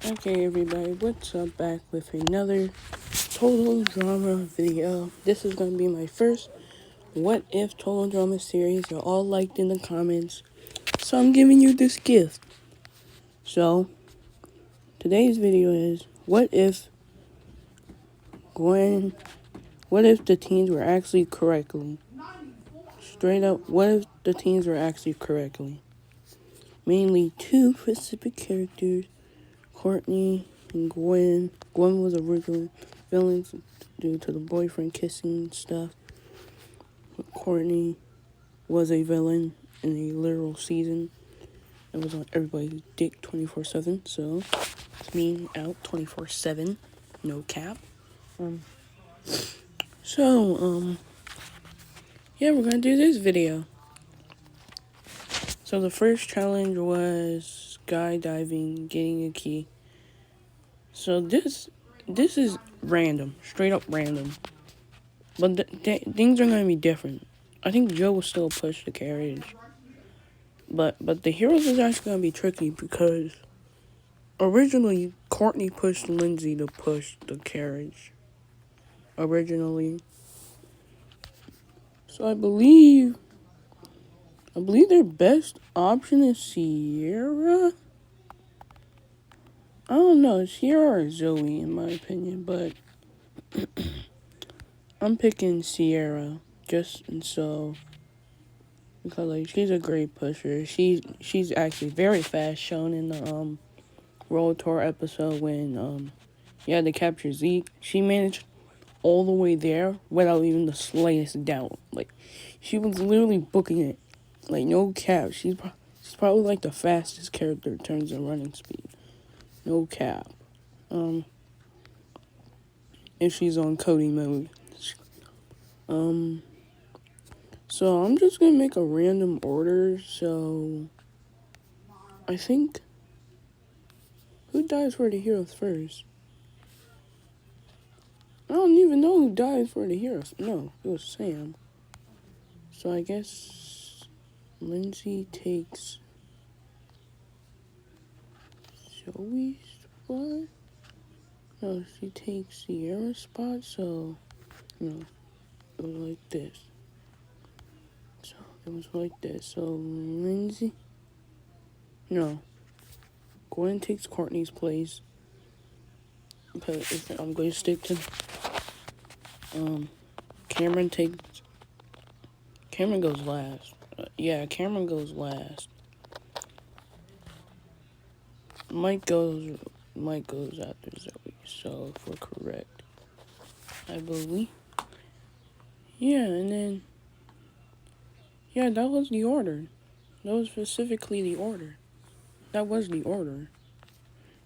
Okay, everybody, what's up? Back with another total drama video. This is gonna be my first What If Total Drama series. You're all liked in the comments, so I'm giving you this gift. So, today's video is Gwen, what if the teens were actually correctly? Straight up, what if the teens were actually correctly? Mainly two specific characters, Courtney and Gwen. Gwen was original villains due to the boyfriend kissing stuff. Courtney was a villain in a literal season. It was on everybody's dick 24/7. So it's me out 24/7, no cap. Yeah, we're gonna do this video. So the first challenge was skydiving, getting a key. So this is random, straight up random. But things are gonna be different. I think Joe will still push the carriage. But the heroes is actually gonna be tricky because originally Courtney pushed Lindsay to push the carriage. Originally. So I believe their best option is Sierra. I don't know, it's Sierra or Zoe in my opinion, but I'm picking Sierra just so because like she's a great pusher. She's actually very fast, shown in the World Tour episode when you had to capture Zeke. She managed all the way there without even the slightest doubt. Like she was literally booking it, like no cap. She's probably like the fastest character in terms of running speed. No cap. If she's on Cody mode. So I'm just gonna make a random order. So I think who dies for the heroes first? I don't even know who died for the heroes. No, it was Sam. So I guess Lindsay takes Joey's spot? No, she takes Sierra's spot, so no, it was like this. So Lindsay, no, Gwen takes Courtney's place. Because I'm going to stick to Cameron goes last. Cameron goes last. Mike goes after Zoe. So if we're correct, I believe. Yeah, and then that was the order. That was specifically the order. That was the order.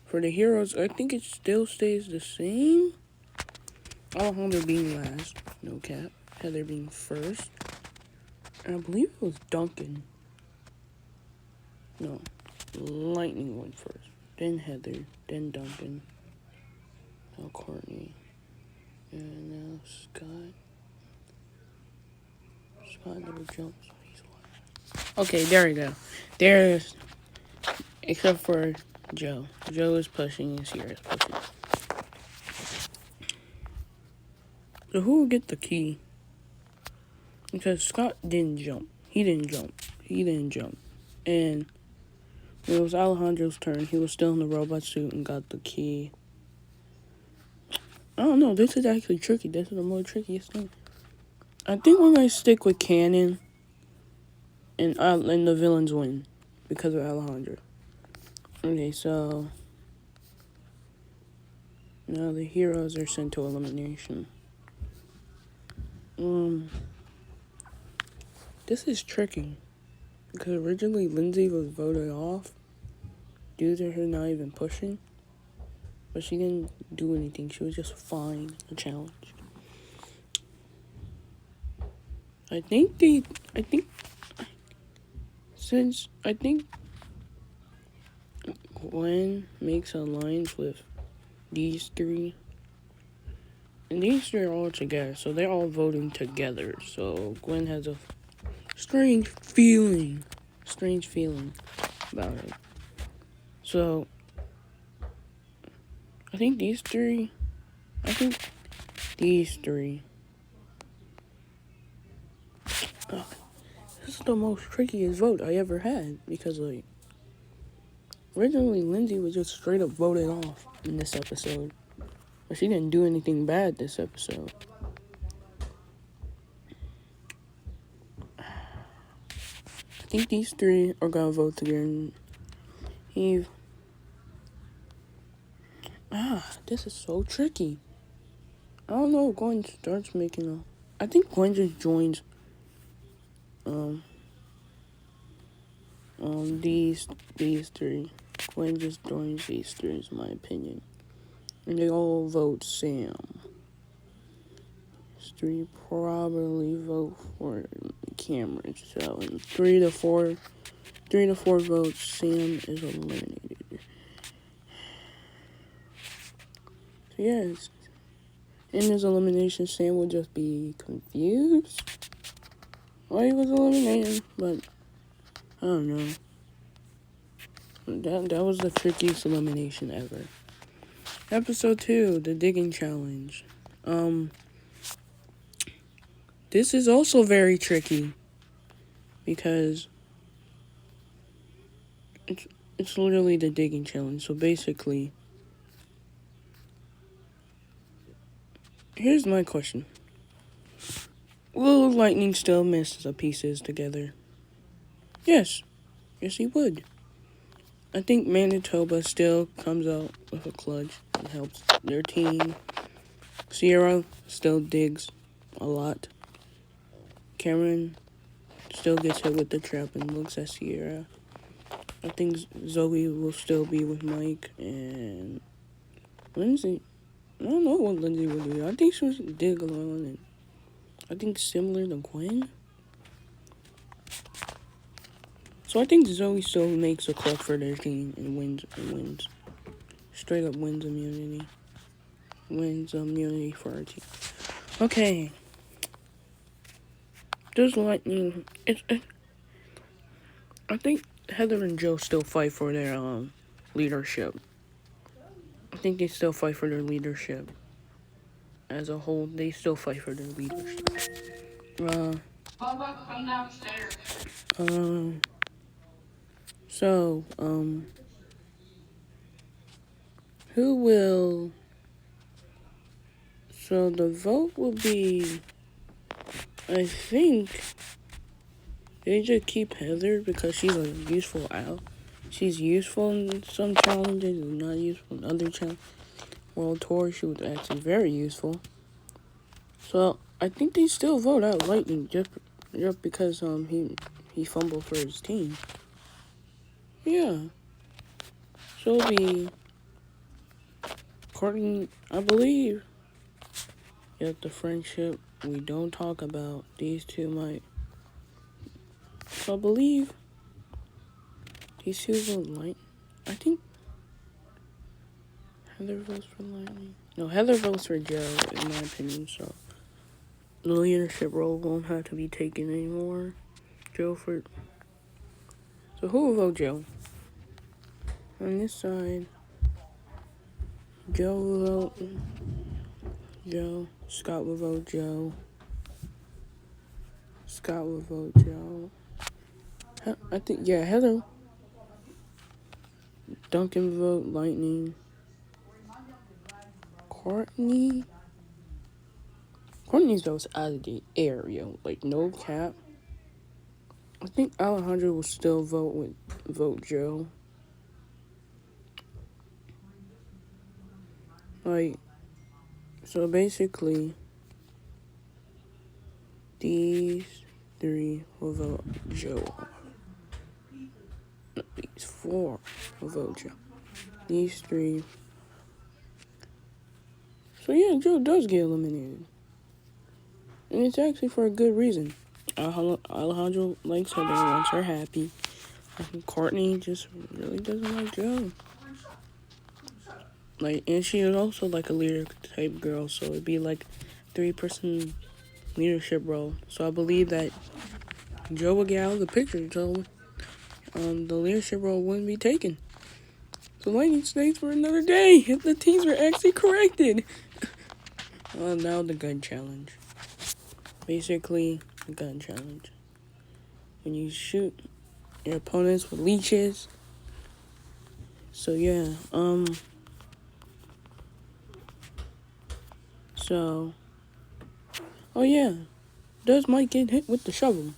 For the heroes, I think it still stays the same. Alejandro being last, no cap. Heather being first. And I believe it was Duncan. No, Lightning went first. Then Heather. Then Duncan. Now Courtney. And now Scott. Scott never jumps. He's last. Okay, there we go. There's, except for Joe. Joe is pushing and Sierra is pushing. So who will get the key? Because Scott didn't jump. He didn't jump. And when it was Alejandro's turn, he was still in the robot suit and got the key. I don't know. This is actually tricky. This is the more trickiest thing. I think we're going to stick with Canon and the villains win because of Alejandro. Okay, so now the heroes are sent to elimination. This is tricky because originally Lindsay was voted off due to her not even pushing, but she didn't do anything. She was just fine the challenge. I think Gwen makes alliance with these three. And these three are all together, so they're all voting together. So Gwen has a strange feeling about it. So I think these three. I think these three. Ugh, this is the most trickiest vote I ever had because, like, originally Lindsay was just straight up voted off in this episode, but she didn't do anything bad this episode. I think these three are gonna vote together. Eve. This is so tricky. I don't know if Gwen starts making a. I think Gwen just joins. These three. Gwen just joins these three, is my opinion, and they all vote Sam. These three probably vote for Cameron. So in 3 to 4 votes, Sam is eliminated. So yes, in his elimination, Sam will just be confused why he was eliminated, but I don't know. That was the trickiest elimination ever. Episode 2, the digging challenge. This is also very tricky because it's literally the digging challenge. So basically, here's my question. Will Lightning still mess the pieces together? Yes. Yes, he would. I think Manitoba still comes out with a clutch and helps their team. Sierra still digs a lot. Cameron still gets hit with the trap and looks at Sierra. I think Zoe will still be with Mike, and Lindsay. I don't know what Lindsay will do. I think she'll dig along, and I think similar to Gwen. So I think Zoe still makes a clutch for their team and wins. Straight up wins immunity. Wins immunity for our team. Okay. Does Lightning... I think Heather and Joe still fight for their leadership. I think they still fight for their leadership. As a whole, they still fight for their leadership. So, who will... So the vote will be... I think they just keep Heather because she's a useful owl. She's useful in some challenges and not useful in other challenges. World Tour, she was actually very useful. So I think they still vote out Lightning just because he fumbled for his team. Yeah. So it'll be Courtney, I believe. Yet the friendship we don't talk about, these two might. So I believe these two vote Lightning. I think Heather votes for Lightning. No, Heather votes for Joe, in my opinion, so the leadership role won't have to be taken anymore. Joe for... So who will vote Joe? On this side, Joe will vote Joe. Scott will vote Joe. Scott will vote Joe. I think, yeah, Heather. Duncan will vote Lightning. Courtney's vote's out of the area. Like, no cap. I think Alejandro will still vote Joe. Like, so basically, these three will vote Joe. No, these four will vote Joe. These three. So yeah, Joe does get eliminated. And it's actually for a good reason. Alejandro likes her and wants her happy. Courtney just really doesn't like Joe. Like, and she is also like a leader type girl, so it'd be like 3-person leadership role. So I believe that Joe would get out of the picture, so the leadership role wouldn't be taken. the lightning stays for another day if the teams were actually corrected. Well, now the gun challenge. Basically, the gun challenge. When you shoot your opponents with leeches. So yeah, so oh yeah, does Mike get hit with the shovel?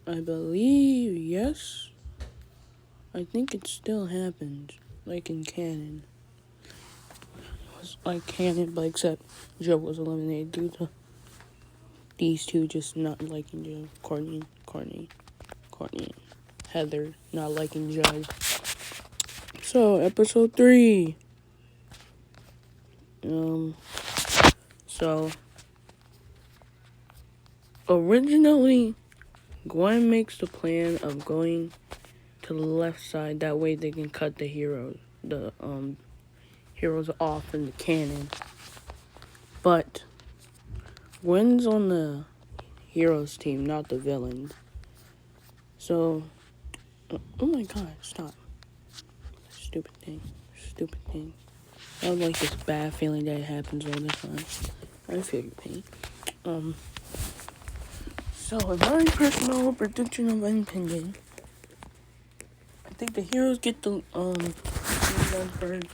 I believe yes. I think it still happens, like in canon. It was like canon, but except Joe was eliminated due to these two just not liking Joe. Courtney, Heather not liking Joe. So episode 3. So originally, Gwen makes the plan of going to the left side. That way they can cut the heroes off in the cannon. But Gwen's on the heroes team, not the villains. So, oh my god, stop. Stupid thing. I have like this bad feeling that it happens all the time. I feel your pain. So a very personal prediction of impending. I think the heroes get the gun first,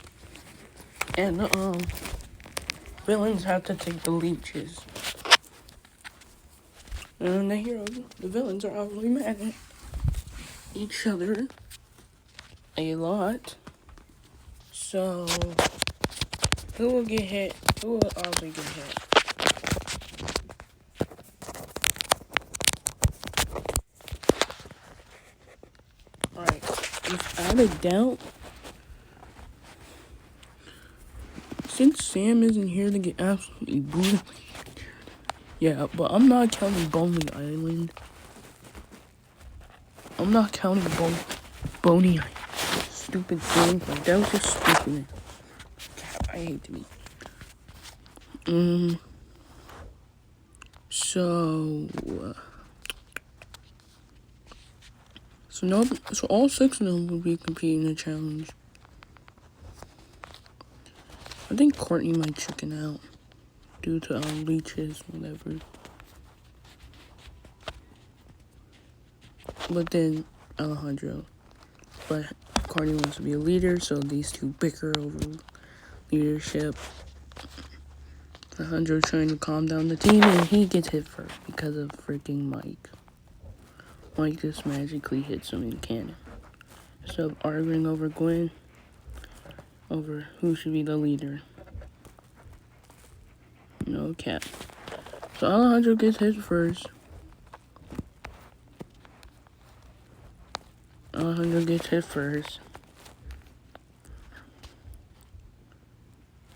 and the villains have to take the leeches. And the villains are obviously mad at each other a lot. So who will get hit? Who will obviously get hit? Alright, without a doubt, since Sam isn't here to get absolutely brutally, yeah, but I'm not counting Boney Island. I'm not counting Boney Island. Stupid thing, like that was just stupid. God, I hate to be. So all 6 of them will be competing in the challenge. I think Courtney might chicken out due to leeches, whatever. But then Alejandro. But Courtney wants to be a leader, so these two bicker over leadership. Alejandro trying to calm down the team, and he gets hit first because of freaking Mike. Mike just magically hits him in the cannon. So arguing over Gwen, over who should be the leader. No cap. So Alejandro gets hit first.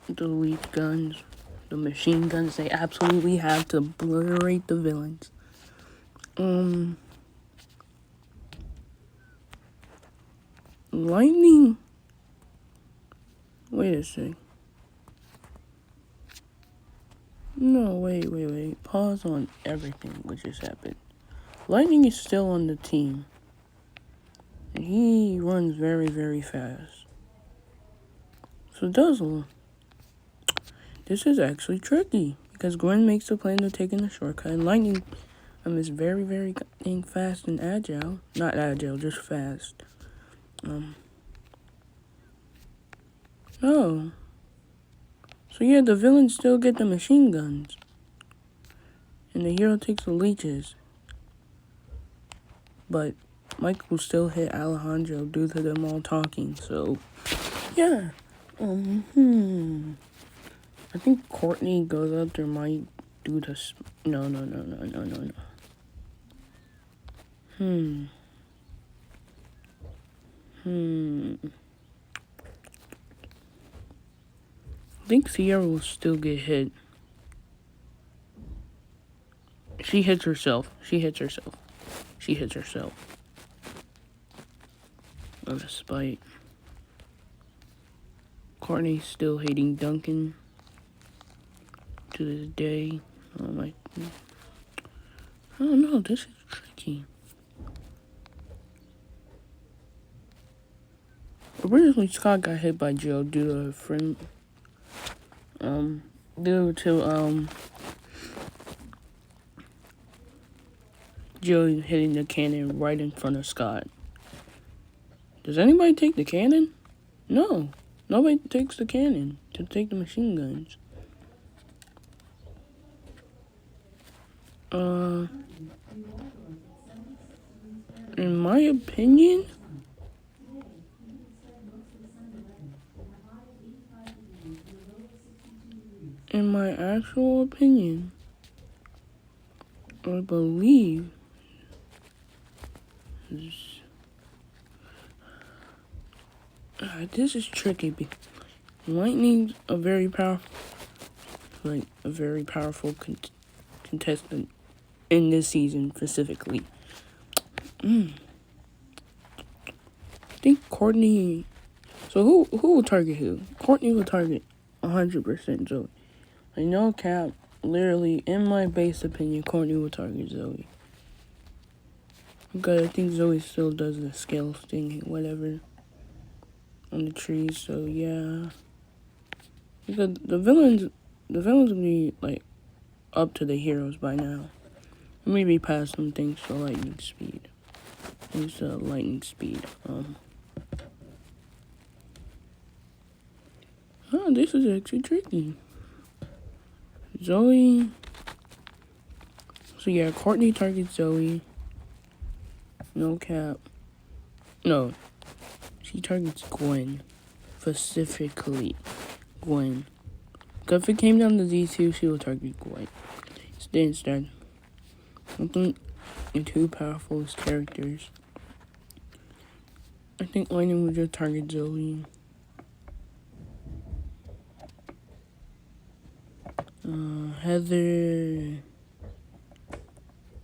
The leaf guns, the machine guns, they absolutely have to obliterate the villains. Lightning. Wait a sec. No, wait. Pause on everything what just happened. Lightning is still on the team. And he runs very, very fast. So this is actually tricky. Because Gwen makes the plan of taking the shortcut. And Lightning is very, very fast and agile. Not agile, just fast. Oh. So yeah, the villains still get the machine guns. And the hero takes the leeches. But Mike will still hit Alejandro due to them all talking. So, yeah. I think Courtney goes after Mike due to... No. I think Sierra will still get hit. She hits herself. Out of spite. Courtney's still hating Duncan to this day. I don't know, this is tricky. Originally, Scott got hit by Joe due to Joe hitting the cannon right in front of Scott. Does anybody take the cannon? No. Nobody takes the cannon to take the machine guns. In my opinion, in my actual opinion, I believe this is tricky. Lightning's a very powerful, contestant in this season specifically. I think Courtney. So who will target who? Courtney will target 100% Zoe. Like no cap, literally in my base opinion, Courtney will target Zoe. Because I think Zoe still does the scale thing, whatever, on the trees. So yeah, because the villains will be like up to the heroes by now. Maybe past some things for lightning speed. Use lightning speed. This is actually tricky. Zoe. So yeah, Courtney targets Zoe. No cap. No. She targets Gwen. Specifically, Gwen. Because if it came down to these two, she will target Gwen. Instead, I think the two powerful characters. I think Lightning would just target Zoe. Heather.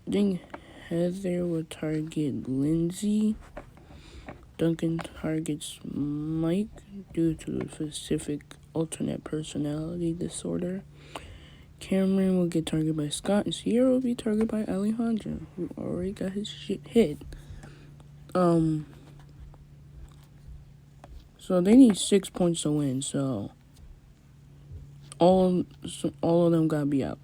I think Heather would target Lindsay. Duncan targets Mike due to a specific alternate personality disorder. Cameron will get targeted by Scott, and Sierra will be targeted by Alejandro, who already got his shit hit. So they need 6 points to win, so all of them gotta be out.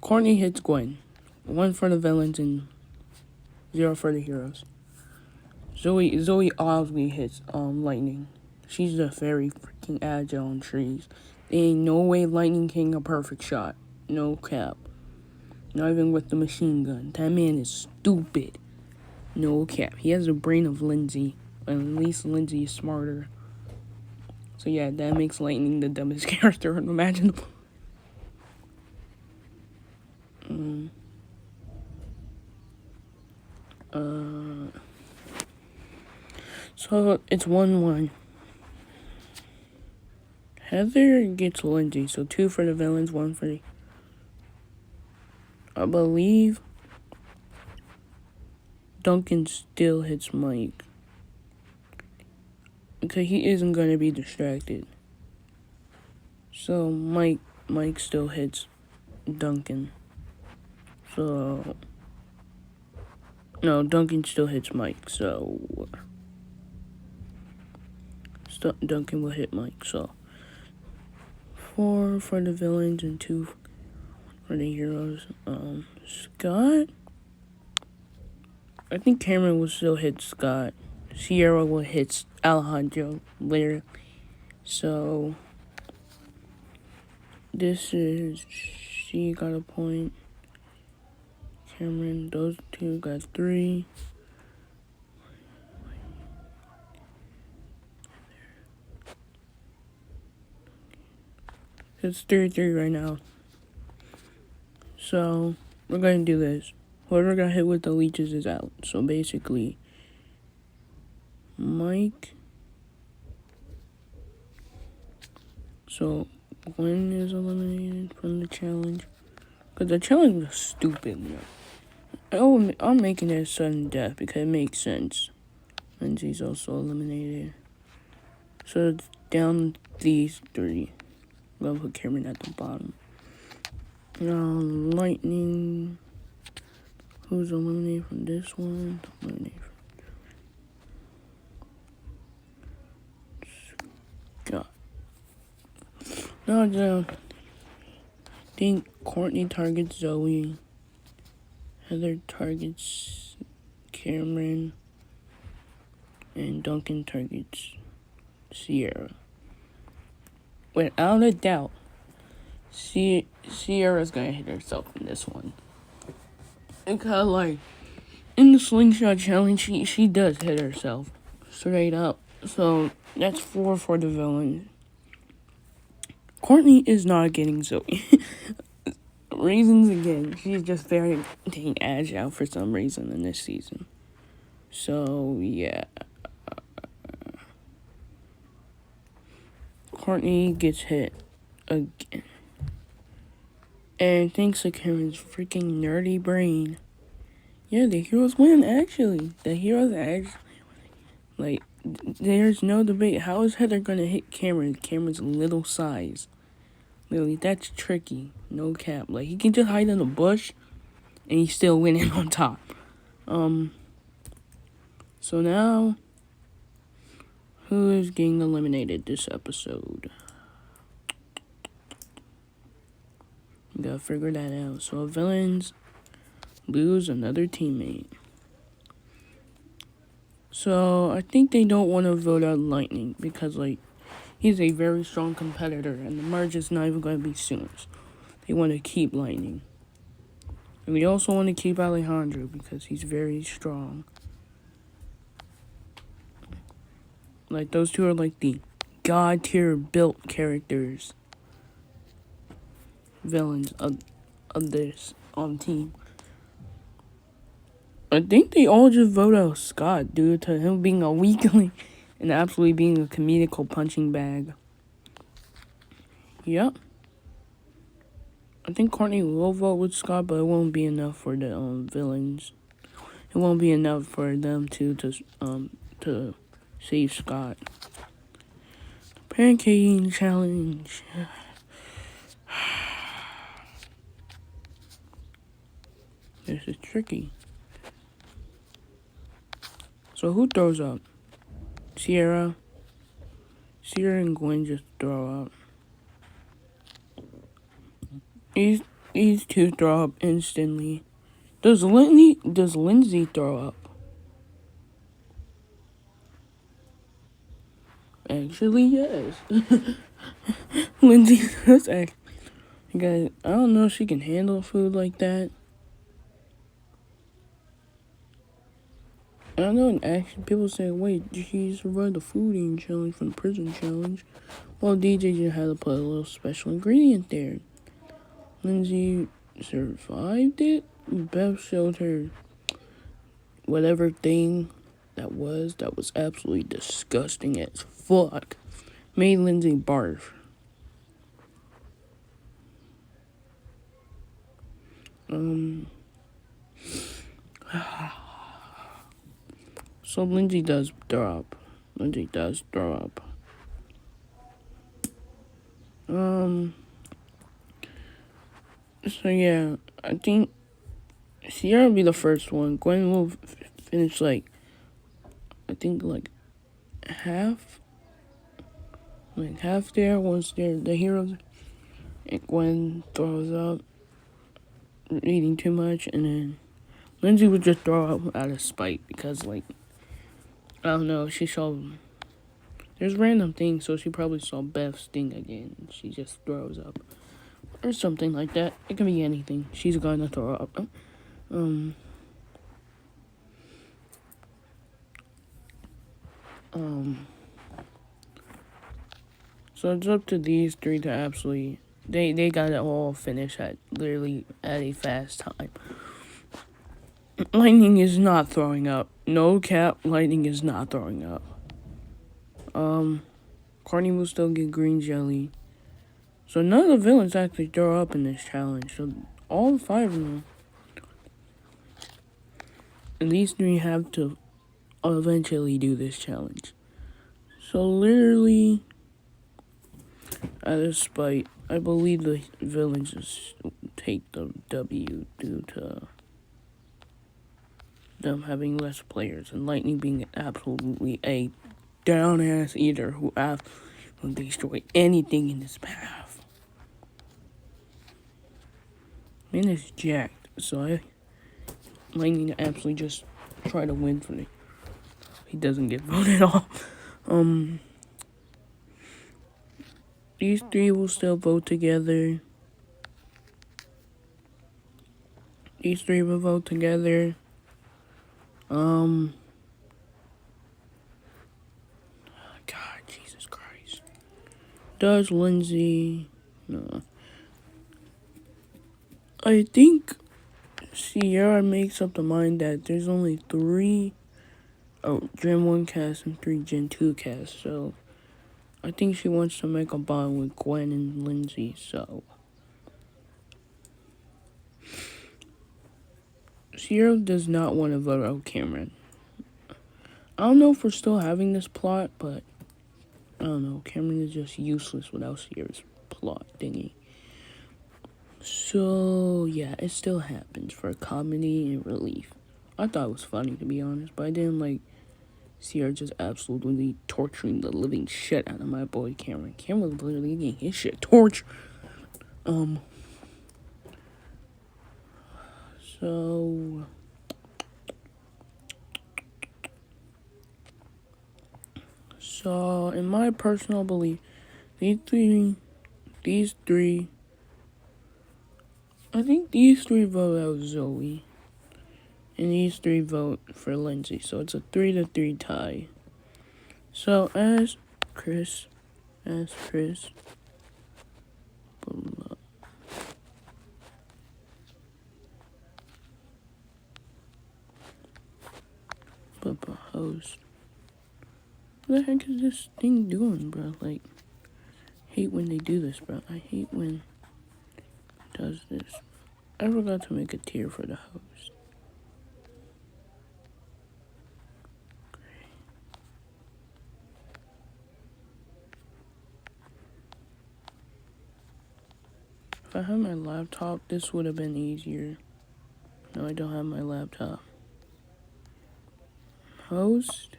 Courtney hits Gwen. 1 for the villains and 0 for the heroes. Zoe obviously hits Lightning. She's just very freaking agile on trees. There ain't no way Lightning can get a perfect shot. No cap. Not even with the machine gun. That man is stupid. No cap. He has the brain of Lindsay. At least Lindsay is smarter. So yeah, that makes Lightning the dumbest character imaginable. So it's 1-1. Heather gets Lindsay, so 2 for the villains, 1 for the... I believe Duncan still hits Mike. Because he isn't going to be distracted. So Mike still hits Duncan. So... No, Duncan still hits Mike, so... Duncan will hit Mike, so... 4 for the villains and 2 for the heroes. Scott? I think Cameron will still hit Scott. Sierra will hit Alejandro later. So... This is... She got a point. Cameron, those two got 3. It's 3-3 right now. So, we're going to do this. Whoever got hit with the leeches is out. So, basically, Mike. So, Gwen is eliminated from the challenge. Because the challenge was stupid. I'm making it a sudden death because it makes sense. Lindsay's also eliminated. So, it's down these 3. I'm going to put Cameron at the bottom. Lightning. Who's eliminated from this one? No, I think Courtney targets Zoe. Heather targets Cameron. And Duncan targets Sierra. Without a doubt, Sierra's gonna hit herself in this one. Because, like, in the slingshot challenge, she does hit herself. Straight up. So, that's 4 for the villain. Courtney is not getting Zoe. Reasons again, she's just very dang agile for some reason in this season. So, yeah. Courtney gets hit again. And thanks to Karen's freaking nerdy brain. Yeah, the heroes win, actually. The heroes actually, like, there's no debate. How is Heather gonna hit Cameron? Cameron's little size. Really, that's tricky. No cap. Like, he can just hide in a bush, and he's still winning on top. So now, who is getting eliminated this episode? We gotta figure that out. So, villains lose another teammate. So, I think they don't want to vote out Lightning because, like, he's a very strong competitor, and the merge is not even going to be soon. So they want to keep Lightning. And we also want to keep Alejandro because he's very strong. Like, those two are like the god tier built characters, villains of this team. I think they all just vote out Scott due to him being a weakling and absolutely being a comedical punching bag. Yep. I think Courtney will vote with Scott, but it won't be enough for the villains. It won't be enough for them to save Scott. Pancaking challenge. This is tricky. So who throws up? Sierra. Sierra and Gwen just throw up. These two throw up instantly. Does Lindsay throw up? Actually, yes. Lindsay does act. Guys, I don't know if she can handle food like that. I know in action, people say, wait, she survived the food eating challenge from the prison challenge. Well, DJ just had to put a little special ingredient there. Lindsay survived it. Beth showed her whatever thing that was absolutely disgusting as fuck. Made Lindsay barf. So Lindsay does throw up. So yeah, I think Sierra will be the first one. Gwen will finish like, I think like half there once they're the heroes. And Gwen throws up, eating too much, and then Lindsay would just throw up out of spite because, like, I don't know, she saw, there's random things, so she probably saw Beth's thing again. She just throws up. Or something like that. It can be anything. She's gonna throw up. So it's up to these three to absolutely, they gotta all finish at literally at a fast time. Lightning is not throwing up. No cap, Lightning is not throwing up. Courtney will still get green jelly. So none of the villains actually throw up in this challenge. So all 5 of them. And these 3 have to eventually do this challenge. So literally, out of spite, I believe the villains just take the W due to them having less players and Lightning being absolutely a down-ass eater who will destroy anything in his path. Man is jacked, so I might need to absolutely just try to win for it. He doesn't get voted off. These three will still vote together. These three will vote together. God, Jesus Christ. Does Lindsay? No. I think Sierra makes up the mind that there's only 3 Gen 1 cast and 3 Gen 2 cast, so I think she wants to make a bond with Gwen and Lindsay, so Sierra does not want to vote out Cameron. I don't know if we're still having this plot, but I don't know. Cameron is just useless without Sierra's plot thingy. So, yeah, it still happens for comedy and relief. I thought it was funny, to be honest, but I didn't like Sierra just absolutely torturing the living shit out of my boy Cameron. Cameron was literally getting his shit tortured. So in my personal belief, these three, I think these 3 vote out Zoe, and these 3 vote for Lindsay. So it's a 3-3 tie. So as Chris, host. What the heck is this thing doing, bro? Like, hate when they do this, bro. I hate when it does this. I forgot to make a tier for the host. If I had my laptop, this would have been easier. No, I don't have my laptop. Host.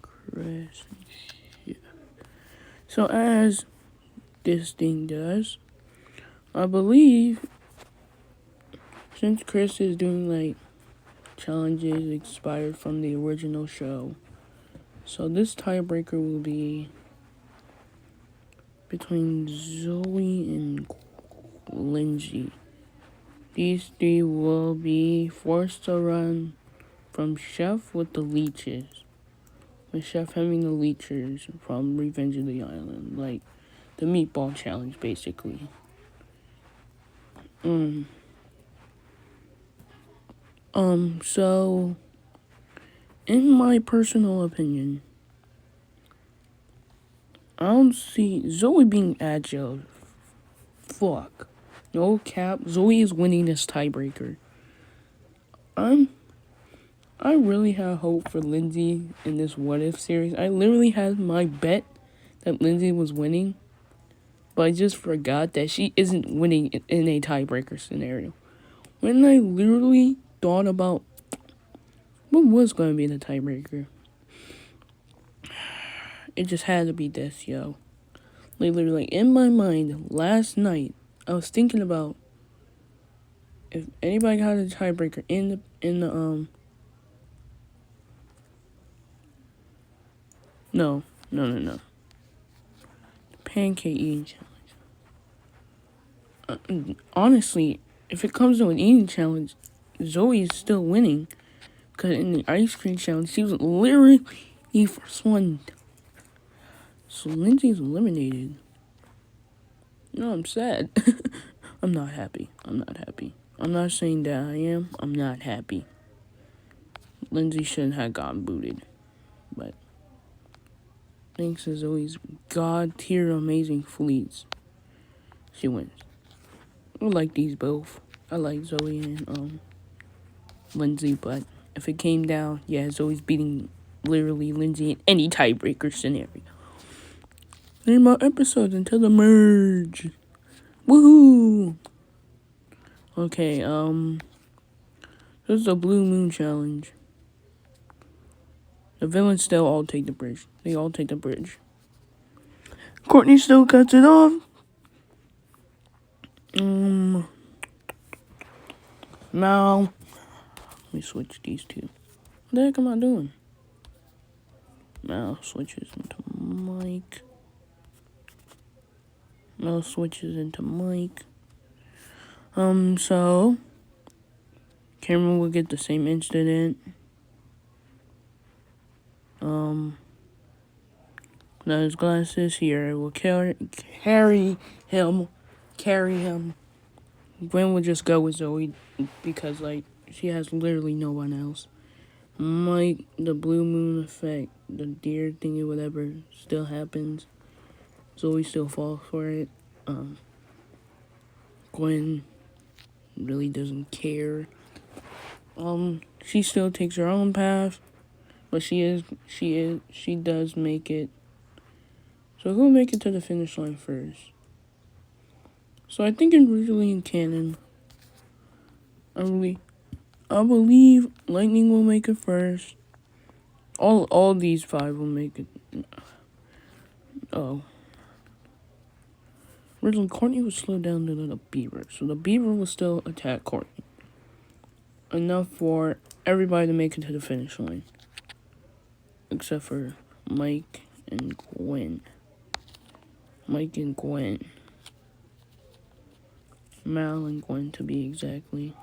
Chris. Yeah. So as this thing does, I believe since Chris is doing like challenges expired from the original show, so this tiebreaker will be between Zoe and Lindsay. These 3 will be forced to run from Chef with the leeches. With Chef having the leeches from Revenge of the Island. Like the meatball challenge, basically. So, in my personal opinion, I don't see Zoe being agile. Fuck. No cap. Zoe is winning this tiebreaker. I really had hope for Lindsay in this What If series. I literally had my bet that Lindsay was winning, but I just forgot that she isn't winning in a tiebreaker scenario. When I literally thought about what was going to be the tiebreaker, it just had to be this, yo. Literally, in my mind, last night, I was thinking about if anybody got a tiebreaker in the No. Pancake eating challenge. Honestly, if it comes to an eating challenge, Zoe is still winning. Because in the ice cream challenge, she was literally the first one. So Lindsay's eliminated. No, I'm sad. I'm not happy. I'm not saying that I am. I'm not happy. Lindsay shouldn't have gotten booted. But thanks to Zoe's god tier amazing fleets, she wins. I like these both. I like Zoe and Lindsay, but if it came down, yeah, Zoe's beating literally Lindsay in any tiebreaker scenario. Three more episodes until the merge. Woohoo! Okay, this is a Blue Moon challenge. The villains still all take the bridge. They all take the bridge. Courtney still cuts it off. Now, let me switch these two. What the heck am I doing? Now switches into mic. Now switches into mic. So Cameron will get the same incident. Now his glasses here. It will carry him. Gwen would just go with Zoe because, like, she has literally no one else. Mike, the blue moon effect, the deer thingy, whatever, still happens. Zoe still falls for it. Gwen really doesn't care. She still takes her own path, but she does make it. So who'll make it to the finish line first? So I think originally in canon, I believe Lightning will make it first. All these 5 will make it. Oh. Originally, Courtney was slowed down to the beaver, so the beaver will still attack Courtney. Enough for everybody to make it to the finish line. Except for Mike and Gwen. Mal and Gwen, to be exactly.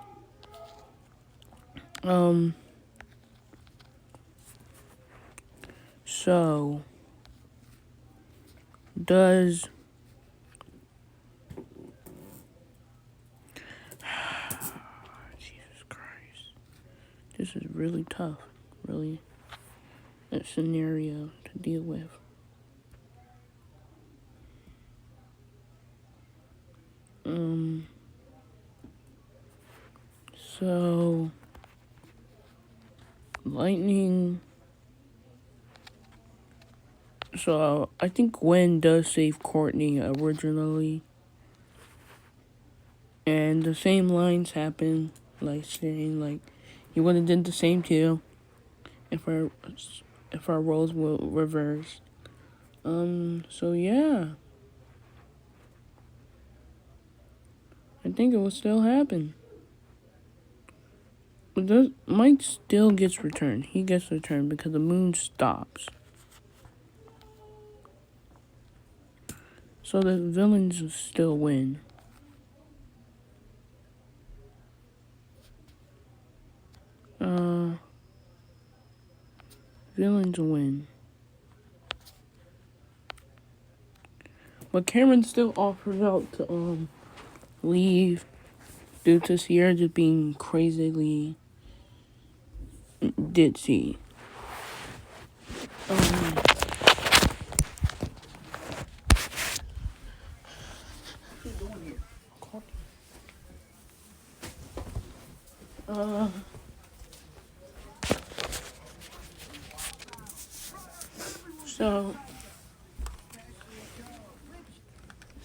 So, does... Jesus Christ. This is really tough. Really. That scenario to deal with. So, Lightning. So, I think Gwen does save Courtney originally. And the same lines happen, like saying, like, you would have did the same too if our roles were reversed. So yeah. I think it will still happen. But Mike still gets returned. He gets returned because the moon stops. So the villains still win. Villains win. But Cameron still offers out to leave due to Sierra just being crazily ditzy.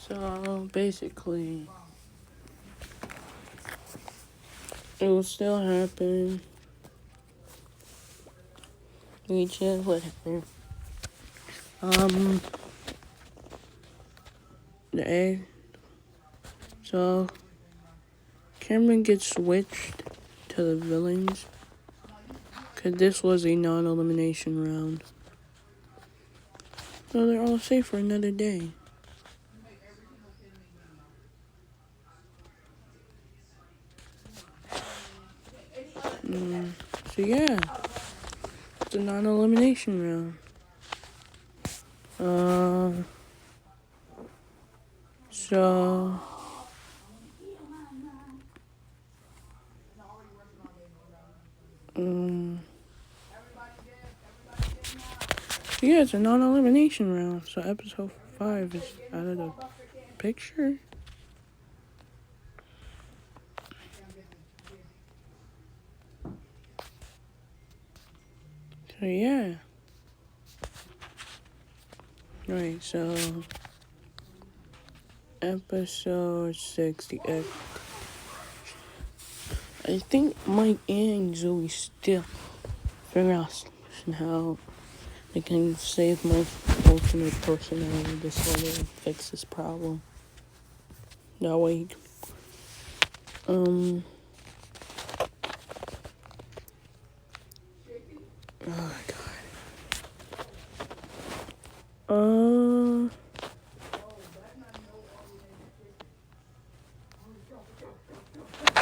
So basically, it will still happen. We just whatever. The egg. So Cameron gets switched to the villains because this was a non-elimination round. So they're all safe for another day. So yeah, it's a non-elimination round. So yeah, it's a non-elimination round. So episode 5 is out of the picture. So yeah. Right, so episode 6, I think Mike and Zoe still figure out how they can save my alternate personality disorder and fix this problem. That way Oh my god.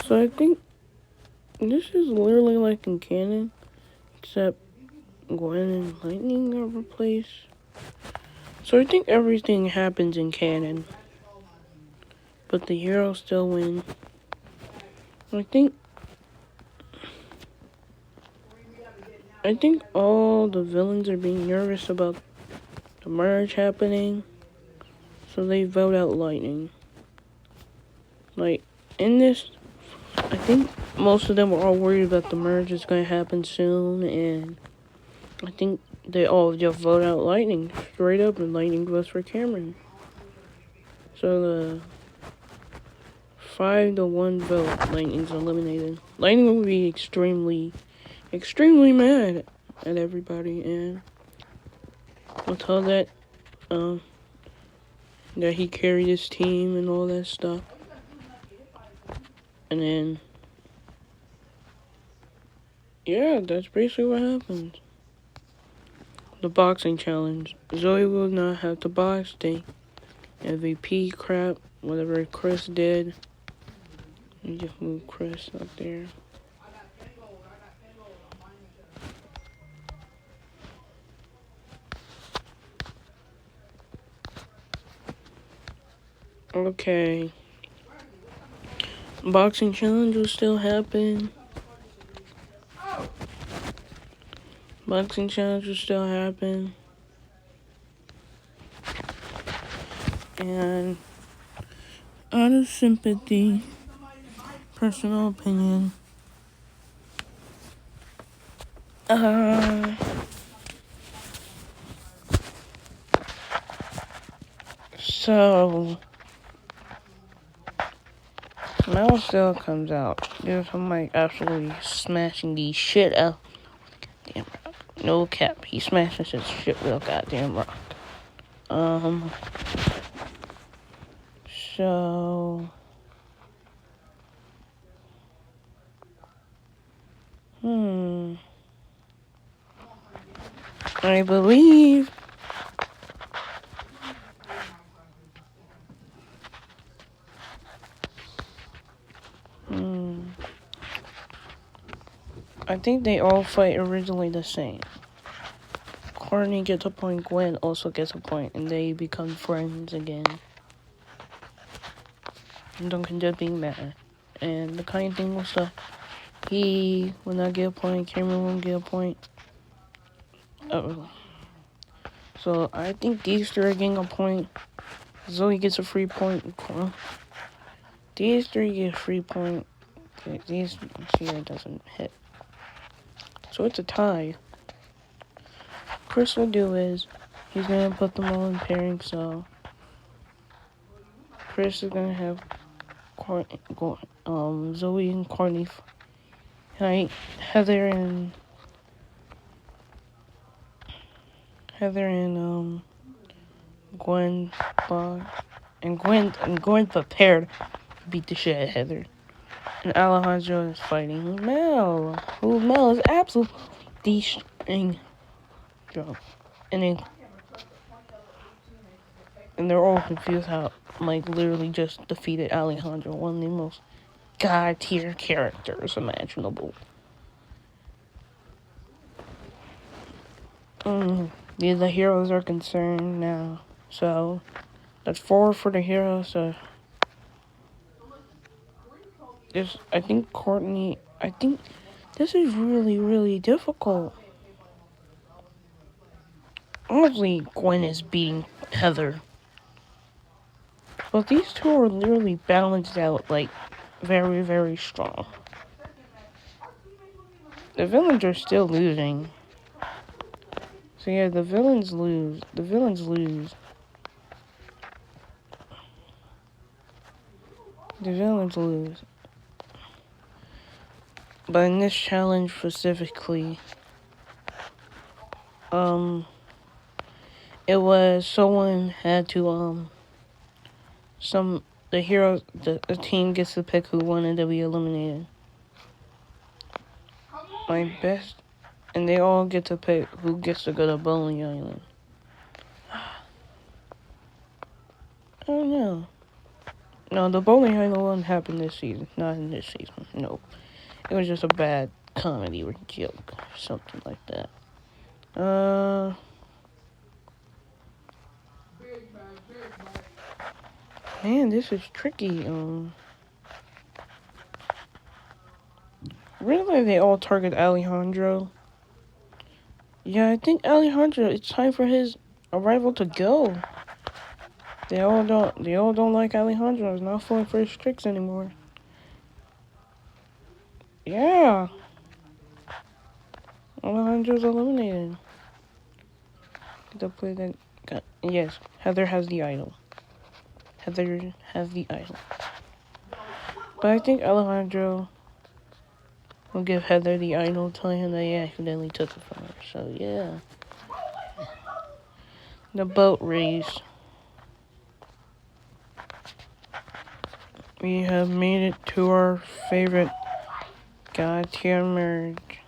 So I think this is literally like in canon, except Gwen and Lightning are replaced. So I think everything happens in canon, but the heroes still win. I think all the villains are being nervous about the merge happening, so they vote out Lightning. Like, in this, I think most of them were all worried about the merge is going to happen soon, and I think they all just vote out Lightning straight up, and Lightning votes for Cameron. So the 5-1 vote, Lightning's eliminated. Lightning would be extremely mad at everybody, and I'll tell that he carried his team and all that stuff. And then, yeah, that's basically what happens. The boxing challenge. Zoe will not have to box. The MVP crap, whatever Chris did. Let me just move Chris up there. Okay. Boxing challenge will still happen. Boxing challenge will still happen. And out of sympathy, personal opinion, so Mel still comes out. Dude, I'm like absolutely smashing the shit out. Damn rock. No cap. He smashes his shit with a goddamn rock. So I believe I think they all fight originally the same. Courtney gets a point, Gwen also gets a point, and they become friends again. And Duncan just being mad. And the kind thing was that he will not get a point, Cameron won't get a point. So I think these three are getting a point. Zoe gets a free point. These three get a free point. These here doesn't hit. So it's a tie. Chris will do is he's gonna put them all in pairing, so Chris is gonna have Zoe and Courtney fight Heather and Gwen and Gwen prepared to beat the shit out of Heather. And Alejandro is fighting Mel, who Mel is absolutely destroying. And they're all confused how Mike literally just defeated Alejandro, one of the most god tier characters imaginable. The heroes are concerned now, so that's 4 for the heroes. So I think this is really, really difficult. Obviously, Gwen is beating Heather, but these two are literally balanced out, like, very, very strong. The villains are still losing. So yeah, the villains lose. But in this challenge specifically, it was someone had to the team gets to pick who wanted to be eliminated. My best, and they all get to pick who gets to go to Bowling Island. I don't know. No, the Bowling Island one happened this season, not in this season. No, it was just a bad comedy or joke, or something like that. Man, this is tricky. Really, they all target Alejandro. Yeah, I think Alejandro. It's time for his arrival to go. They all don't like Alejandro. He's not falling for his tricks anymore. Yeah, Alejandro's eliminated. The play that yes, Heather has the idol. Heather has the idol. But I think Alejandro will give Heather the idol, telling him that he accidentally took it from her. So yeah. The boat race. We have made it to our favorite God tier merge.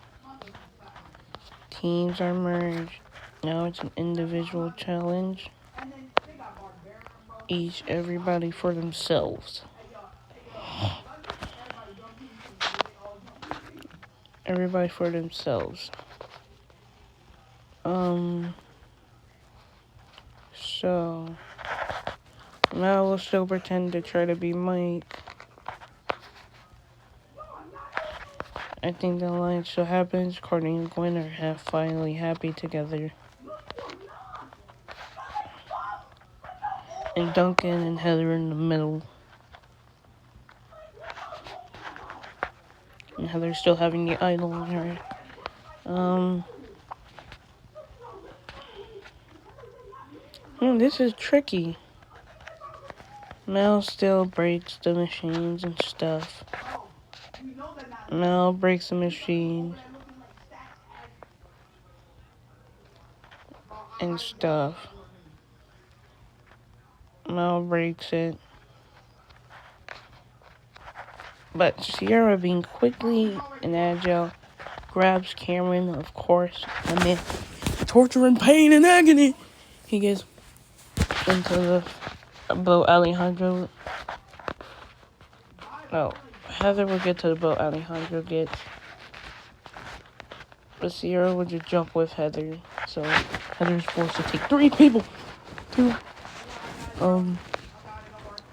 Teams are merged. Now it's an individual challenge. Everybody for themselves. Everybody for themselves. So now we'll still pretend to try to be Mike. I think the alliance still happens. Courtney and Gwen are finally happy together. And Duncan and Heather in the middle. And Heather's still having the idol on her. This is tricky. Mel still breaks the machines and stuff. Mel breaks the machine and stuff. Mel breaks it. But Sierra, being quickly and agile, grabs Cameron, of course, amid torture and pain and agony. He gets into the boat Alejandro. No, Heather will get to the boat Alejandro gets. But Sierra would just jump with Heather. So Heather's forced to take 3 people.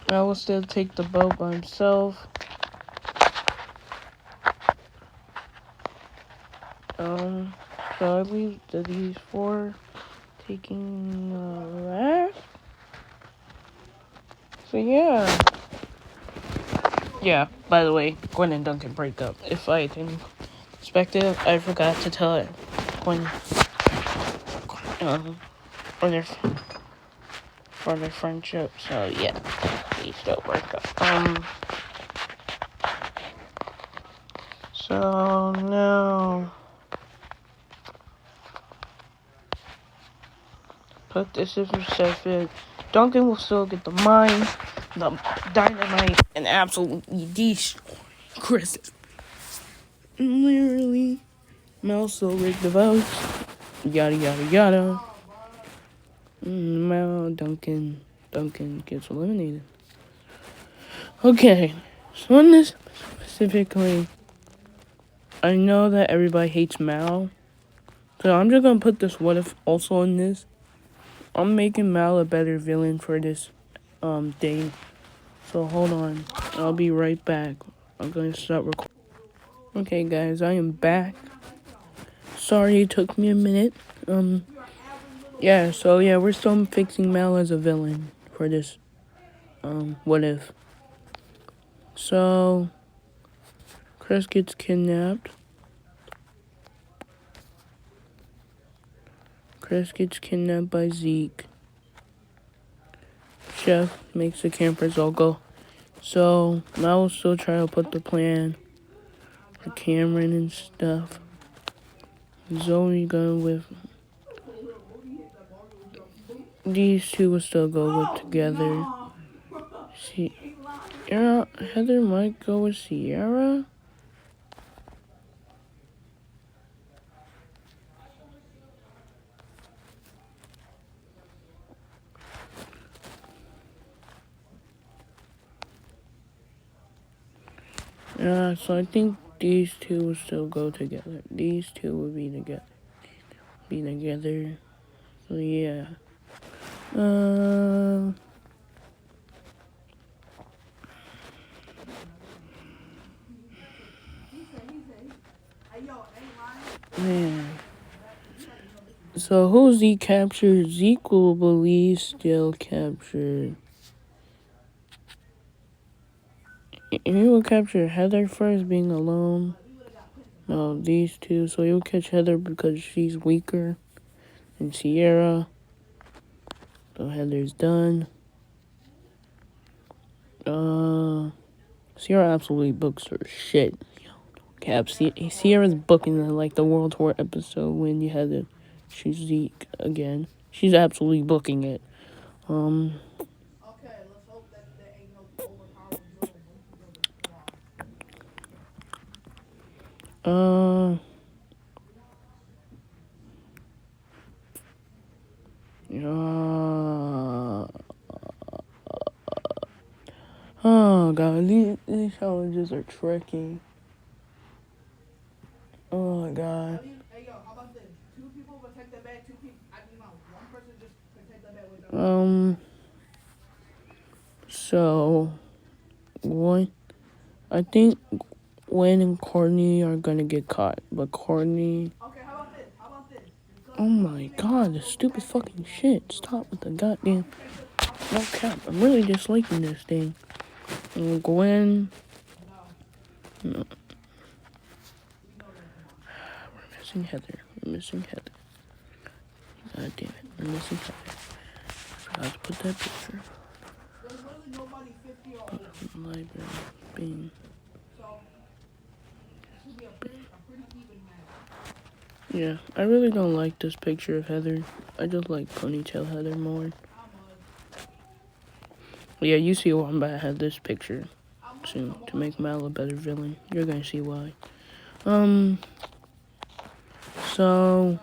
I will still take the boat by himself. So I leave these 4 taking last. So yeah. Yeah, by the way, Gwen and Duncan break up. If I didn't expect it, I forgot to tell it. Gwen, for their friendship. So yeah, they still break up. So now, put this in perspective. Duncan will still get the mine, the dynamite, and absolutely destroy Chris. Literally, Mel still rigged the votes. Yada yada yada. Mel, Duncan gets eliminated. Okay, so in this specifically, I know that everybody hates Mal, so I'm just gonna put this what if also in this. I'm making Mal a better villain for this day. So hold on, I'll be right back. I'm gonna start recording. Okay guys, I am back. Sorry it took me a minute. Yeah, so yeah, we're still fixing Mal as a villain for this what if. So Chris gets kidnapped. Chris gets kidnapped by Zeke. Chef makes the campers all go. So Mal will still try to put the plan for Cameron and stuff. Zoe going with these 2 will still go with together. Yeah, Heather might go with Sierra. Yeah, so I think these two will still go together. These two will be together. So yeah. Man. So who Zeke captured? Zeke will believe still captured. He will capture Heather first, being alone. No, these two. So he'll catch Heather because she's weaker. And Sierra. So Heather's done. Sierra absolutely books her shit. Cap, Sierra's booking like the World Tour episode when you had to shoot Zeke again. She's absolutely booking it. Uh, uh, oh god, these challenges are tricky. Oh my god. So one, I think Gwen and Courtney are gonna get caught, but Courtney. Oh my god, this stupid fucking shit. Stop with the goddamn. No cap, I'm really disliking this thing. And Gwen. No. We're missing Heather. God damn it, we're missing Heather. Forgot to put that picture. Put it in the library. Bing. Yeah, I really don't like this picture of Heather. I just like ponytail Heather more. Yeah, you see why I'm about to have this picture soon to make Mal a better villain. You're gonna see why. So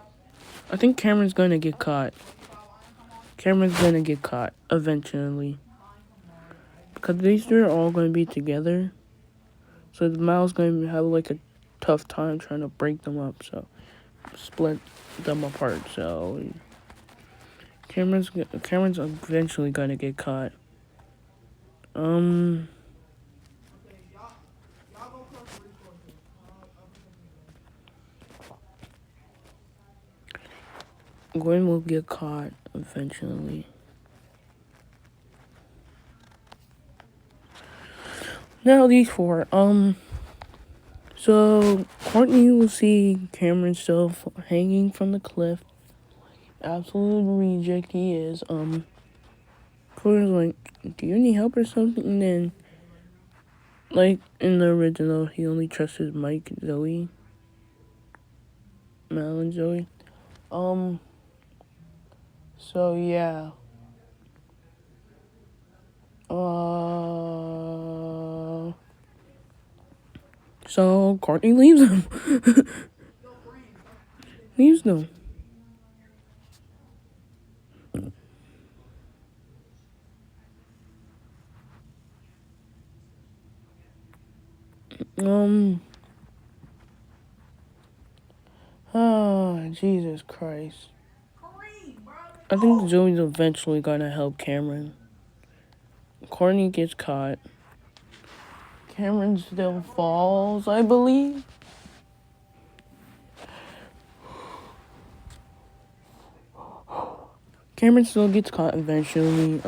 I think Cameron's gonna get caught. Cameron's gonna get caught eventually because these three are all gonna be together. So Mal's gonna have like a tough time trying to break them up. So split them apart. So Cameron's eventually gonna get caught. Gwen will get caught eventually. Now these four. So Courtney will see Cameron still hanging from the cliff. Absolute reject he is. Courtney's like, do you need help or something? And then, like in the original, he only trusted Mike, Zoe, Mal, and Zoe. So yeah. So Courtney leaves them. Leaves them. Oh, Jesus Christ. I think Zoe's eventually gonna help Cameron. Courtney gets caught. Cameron still falls, I believe. Cameron still gets caught eventually.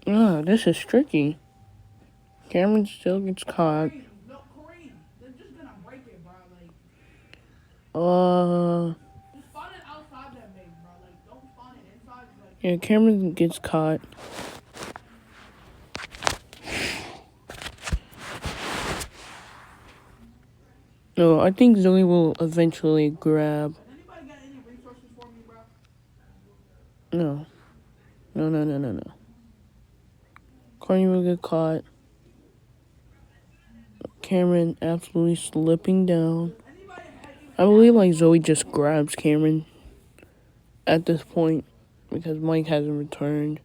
This is tricky. Cameron still gets caught. Yeah, Cameron gets caught. No, I think Zoe will eventually grab. No. Courtney will get caught. Cameron absolutely slipping down. I believe like Zoe just grabs Cameron at this point because Mike hasn't returned.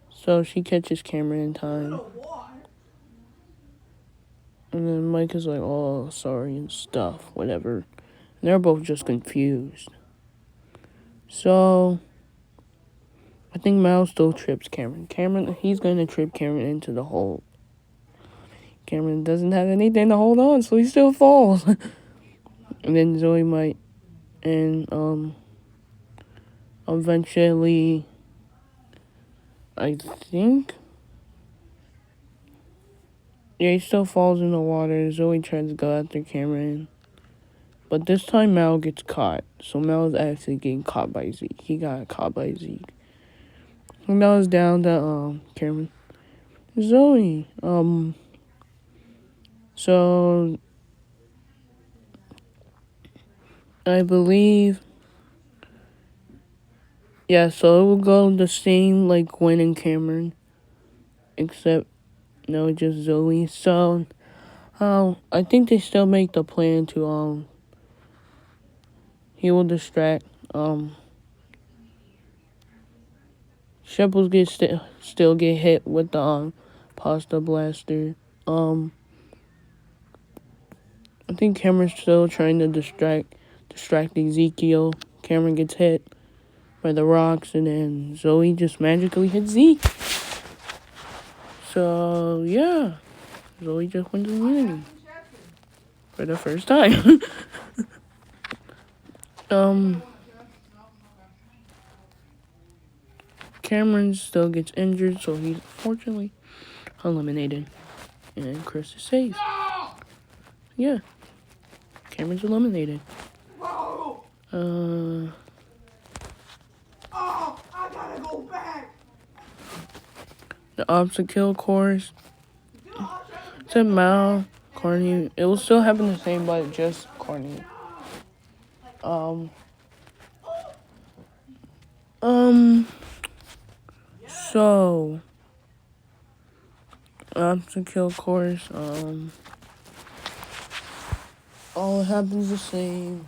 So she catches Cameron in time. And then Mike is like, oh, sorry and stuff, whatever. And they're both just confused. So I think Mal still trips Cameron. He's going to trip Cameron into the hole. Cameron doesn't have anything to hold on, so he still falls. And then Zoe might, and eventually, I think, yeah, he still falls in the water. Zoe tries to go after Cameron, but this time Mal gets caught. So Mal is actually getting caught by Zeke. He got caught by Zeke. And Mal is down to Cameron. Zoe, so I believe, yeah, so it will go the same like Gwen and Cameron, except no, just Zoe. So, I think they still make the plan to he will distract Shep will still get hit with the pasta blaster. I think Cameron's still trying to distract Ezekiel. Cameron gets hit by the rocks, and then Zoe just magically hits Zeke. So yeah, Zoe just wins the immunity for the first time. Cameron still gets injured, so he's fortunately eliminated, and Chris is safe. Yeah, Cameron's eliminated. I gotta go back. The obstacle course. To Mal, Courtney. It will still happen the same, but just Courtney. So obstacle course. All happens the same.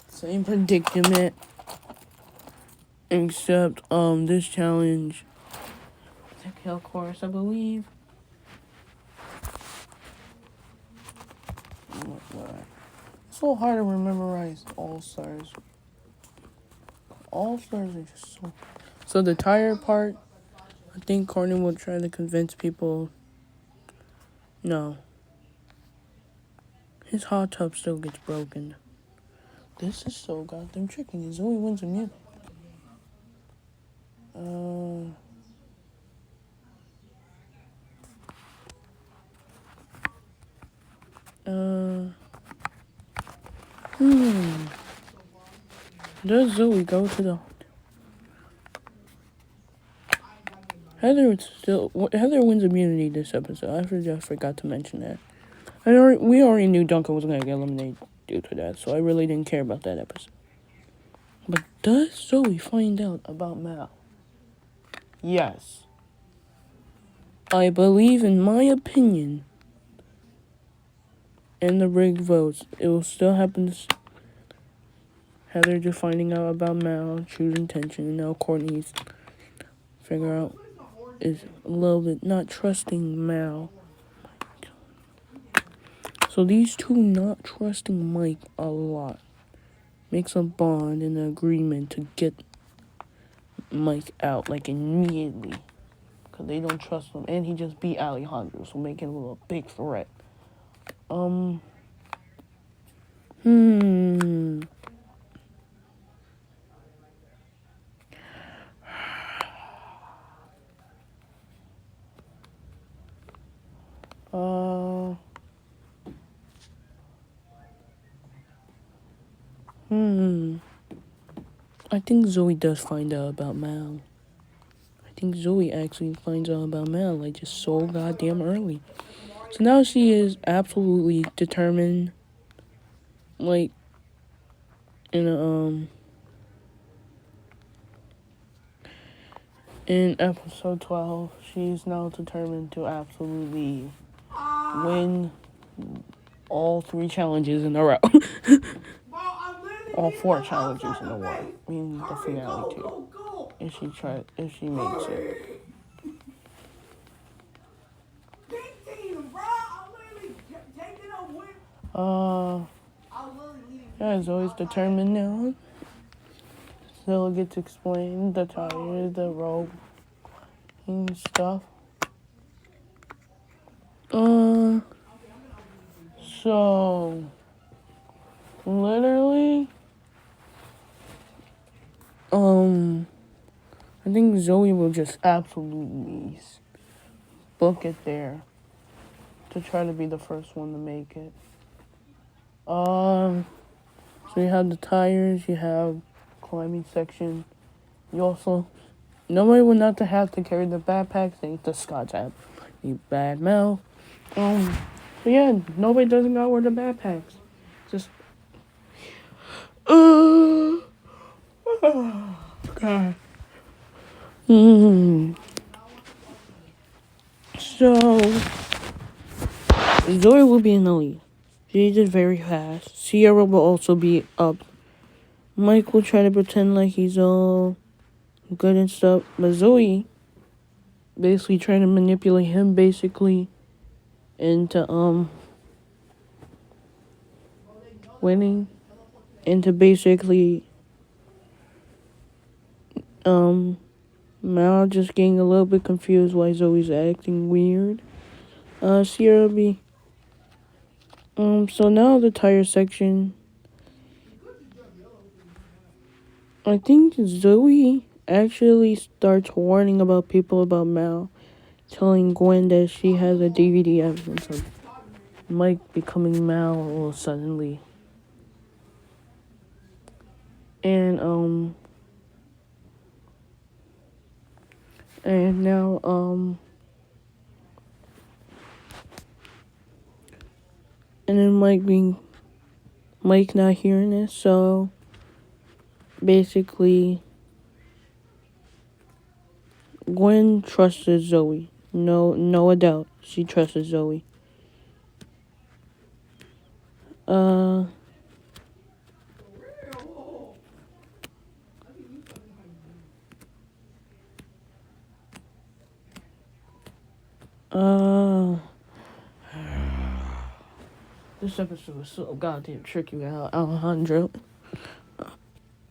Same predicament. Except this challenge. Obstacle course, I believe. It's so hard to memorize All Stars. All Stars are just so. So the tire part, I think Courtney will try to convince people. No. His hot tub still gets broken. This is so goddamn tricky. Zoe wins immunity. Does Zoe go to the Heather wins immunity this episode. I forgot to mention that. We already knew Duncan was gonna get eliminated due to that, so I really didn't care about that episode. But does Zoe find out about Mal? Yes. I believe, in my opinion, in the rigged votes, it will still happen. Heather just finding out about Mal, choosing tension, and now Courtney's figure out is a little bit not trusting Mal. So these two not trusting Mike a lot makes a bond and an agreement to get Mike out, like, immediately. Because they don't trust him. And he just beat Alejandro, so making him a big threat. I think Zoe does find out about Mal. I think Zoe actually finds out about Mal, like, just so goddamn early. So now she is absolutely determined, like, in In episode 12, she's now determined to absolutely win all 3 challenges in a row. All 4 challenges in a row. I mean, the finale too. If she makes it. Yeah, Zoe's determined now. Still gets explained the tires, the rope, and stuff. So literally, I think Zoe will just absolutely book it there to try to be the first one to make it. So you have the tires, you have climbing section. You also, nobody would not to have to carry the backpacks. They need the Scots have you bad mouth. So yeah, nobody doesn't got wear the backpacks. Just God. So Zoe will be in the lead. She did very fast. Sierra will also be up. Mike will try to pretend like he's all good and stuff, but Zoe basically trying to manipulate him basically into winning, into basically Mal just getting a little bit confused why Zoe's acting weird. Sierra will be so now the tire section. I think Zoe actually starts warning about people about Mal, telling Gwen that she has a DVD evidence of Mike becoming Mal all suddenly. And now and then Mike not hearing this, so basically Gwen trusted Zoe. No doubt she trusted Zoe. This episode was so goddamn tricky without Alejandro.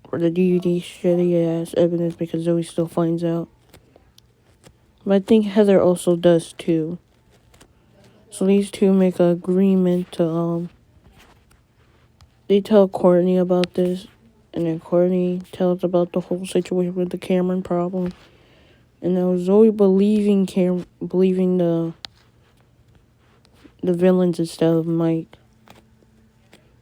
Or the DVD shitty ass evidence because Zoe still finds out. But I think Heather also does too. So these two make an agreement to they tell Courtney about this, and then Courtney tells about the whole situation with the Cameron problem. And now Zoe believing the villains instead of Mike.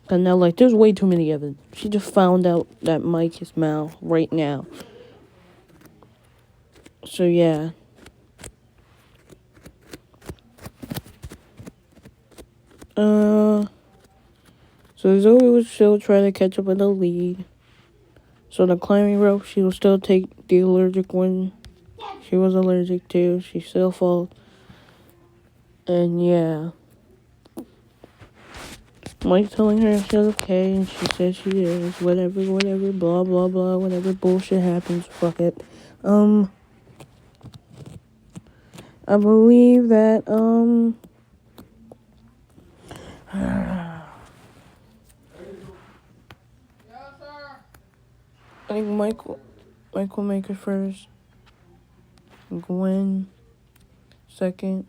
And now, like, there's way too many evidence. She just found out that Mike is Mal right now. So, yeah. So Zoe would still try to catch up with the lead. So the climbing rope, she will still take the allergic one. She was allergic to. She still falls. And, yeah. Mike telling her she's okay, and she says she is. Whatever, blah, blah, blah, whatever bullshit happens, fuck it. I believe that, I think Mike will make it first. Gwen second.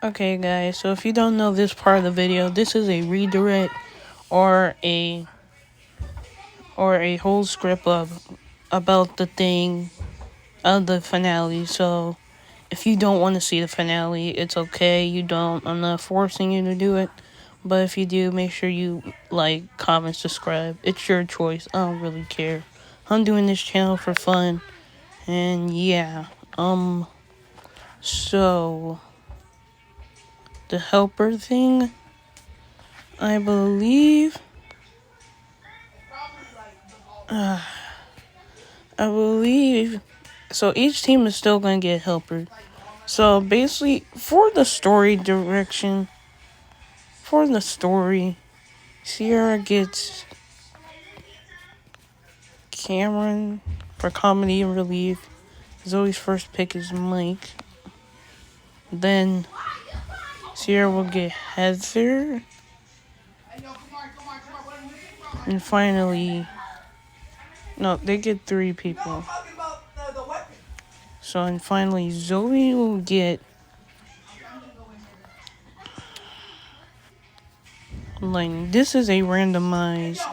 Okay, guys, so if you don't know this part of the video, this is a redirect or a whole script about the thing of the finale. So if you don't want to see the finale, it's okay. I'm not forcing you to do it. But if you do, make sure you like, comment, subscribe. It's your choice. I don't really care. I'm doing this channel for fun. And yeah. So the helper thing, I believe. So each team is still gonna get helper. So basically, for the story, Sierra gets Cameron for comedy and relief. Zoe's first pick is Mike. Then Sierra will get Heather. And finally, no, they get 3 people. So, and finally, Zoe will get Lightning. This is a randomized.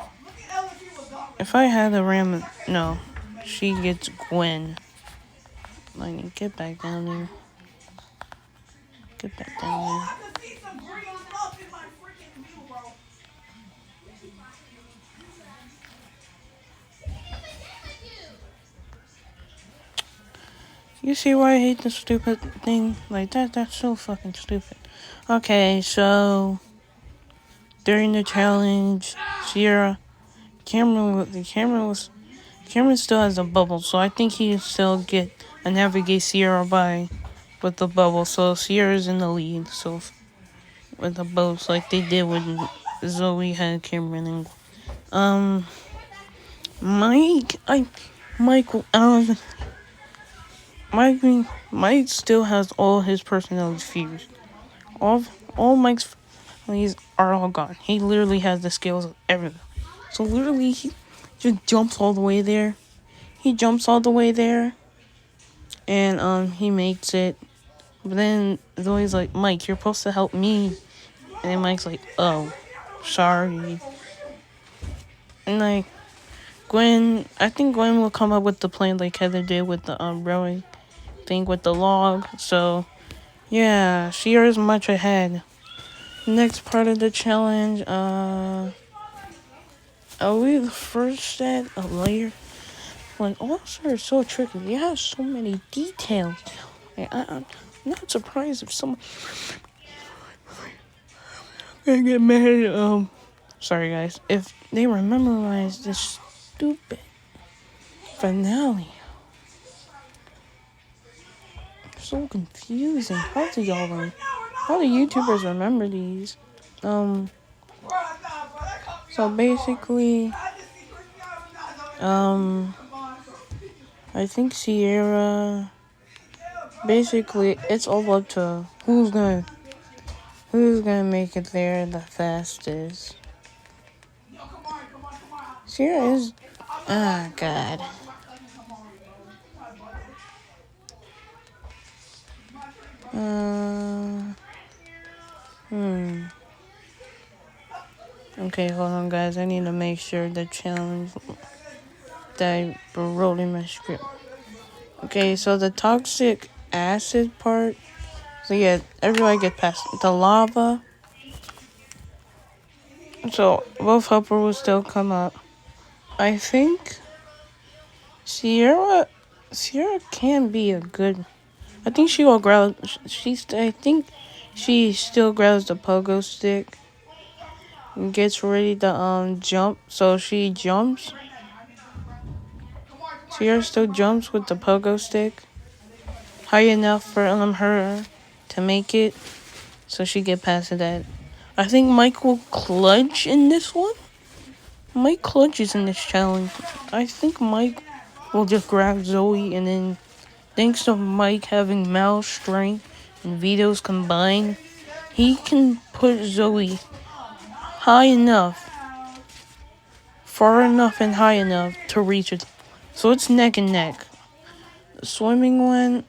If I had a random, no, she gets Gwen. Lightning, get back down there. Get back down there. You see why I hate this stupid thing? Like, that's so fucking stupid. Okay, so during the challenge, Cameron still has a bubble, so I think he still get a navigate Sierra by with the bubble. So Sierra's in the lead. So with the boats, like they did when Zoe had Cameron and Mike still has all his personality fused. All Mike's feelings are all gone. He literally has the skills of everything. So literally, he just jumps all the way there. And he makes it. But then Zoe's like, Mike, you're supposed to help me. And then Mike's like, oh, sorry. And like, I think Gwen will come up with the plan like Heather did with the rowing thing with the log. So yeah, Sierra's much ahead. Next part of the challenge, are we the first at a layer? When All-Star is so tricky, they have so many details. I'm not surprised if someone gonna get mad. Sorry guys, if they memorize this stupid finale. So confusing. How do YouTubers remember these? So basically, I think Sierra. Basically, it's all up to who's gonna make it there the fastest. Sierra is. Ah, God. Okay, hold on, guys. I need to make sure the challenge that I wrote in my script. Okay, so the toxic acid part. So yeah, everybody get past the lava. So both helper will still come up. I think Sierra can be a good. I think she will grab. I think she still grabs the pogo stick and gets ready to jump. So she jumps. Sierra still jumps with the pogo stick high enough for her to make it. So she get past that. I think Mike will clutch in this one. Mike clutches in this challenge. I think Mike will just grab Zoe, and then thanks to Mike having Mal's strength and Vito's combined, he can put Zoe high enough, far enough and high enough to reach it. So it's neck and neck. The swimming one,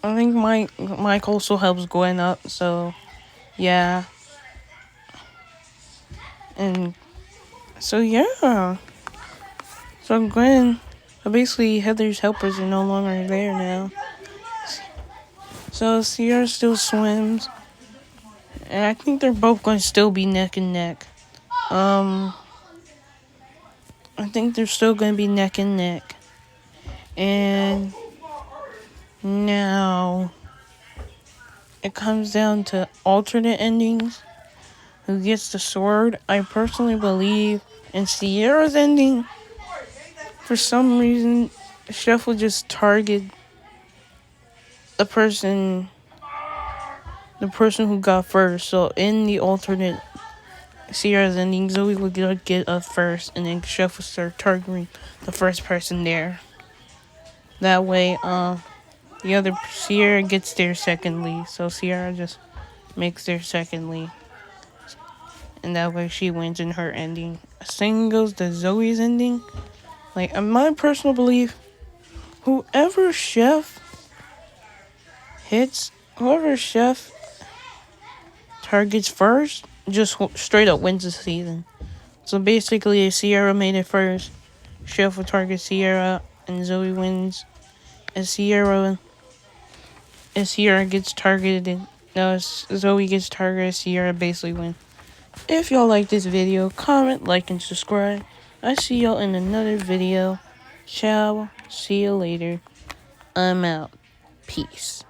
I think Mike also helps Gwen up, so yeah. And so yeah. So Gwen, basically Heather's helpers are no longer there now. So Sierra still swims. And I think they're both going to still be neck and neck. I think they're still going to be neck and neck. And now it comes down to alternate endings. Who gets the sword? I personally believe in Sierra's ending. For some reason, Chef will just target the person who got first. So in the alternate Sierra's ending, Zoe would get up first, and then Chef would start targeting the first person there. That way, the other Sierra gets there secondly. So Sierra just makes there secondly, and that way she wins in her ending. Same goes to Zoe's ending. Like, in my personal belief, whoever Chef targets first just straight up wins the season. So basically, if Sierra made it first, Chef will target Sierra, and Zoe wins. If Sierra gets targeted, no, Zoe gets targeted, Sierra basically wins. If y'all like this video, comment, like, and subscribe. I see y'all in another video. Ciao. See you later. I'm out. Peace.